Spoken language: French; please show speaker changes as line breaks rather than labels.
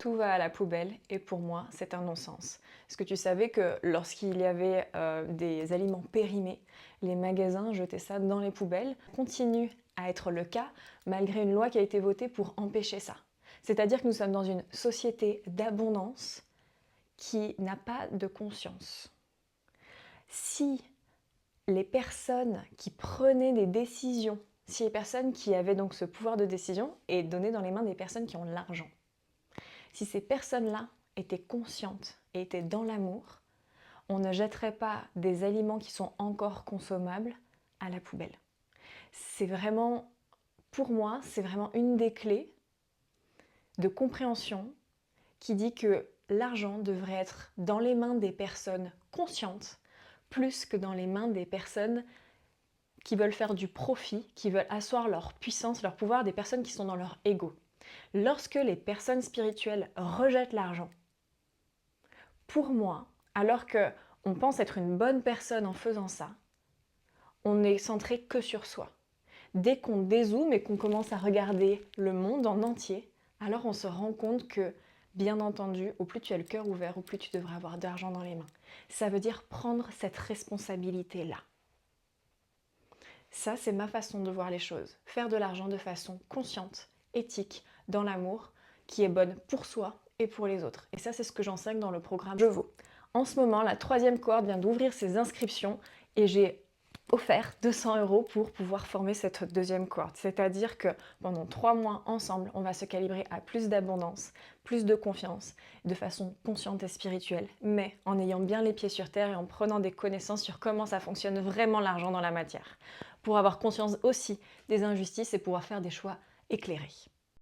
tout va à la poubelle et pour moi, c'est un non-sens. Est-ce que tu savais que lorsqu'il y avait des aliments périmés, les magasins jetaient ça dans les poubelles? Ça continue à être le cas malgré une loi qui a été votée pour empêcher ça. C'est-à-dire que nous sommes dans une société d'abondance qui n'a pas de conscience. Si les personnes qui prenaient des décisions, si les personnes qui avaient donc ce pouvoir de décision est donné dans les mains des personnes qui ont de l'argent, si ces personnes-là étaient conscientes et étaient dans l'amour, on ne jetterait pas des aliments qui sont encore consommables à la poubelle. C'est vraiment, pour moi, c'est vraiment une des clés de compréhension qui dit que l'argent devrait être dans les mains des personnes conscientes plus que dans les mains des personnes qui veulent faire du profit, qui veulent asseoir leur puissance, leur pouvoir, des personnes qui sont dans leur ego. Lorsque les personnes spirituelles rejettent l'argent, pour moi, alors qu'on pense être une bonne personne en faisant ça, on n'est centré que sur soi. Dès qu'on dézoome et qu'on commence à regarder le monde en entier, alors on se rend compte que, bien entendu, au plus tu as le cœur ouvert, au plus tu devras avoir d'argent dans les mains. Ça veut dire prendre cette responsabilité-là. Ça, c'est ma façon de voir les choses. Faire de l'argent de façon consciente, éthique, dans l'amour, qui est bonne pour soi et pour les autres. Et ça, c'est ce que j'enseigne dans le programme Je Vaux. En ce moment, la 3e cohorte vient d'ouvrir ses inscriptions et j'ai offert 200 € pour pouvoir former cette 2e cohorte. C'est-à-dire que pendant 3 mois ensemble, on va se calibrer à plus d'abondance, plus de confiance, de façon consciente et spirituelle, mais en ayant bien les pieds sur terre et en prenant des connaissances sur comment ça fonctionne vraiment l'argent dans la matière, pour avoir conscience aussi des injustices et pouvoir faire des choix éclairés.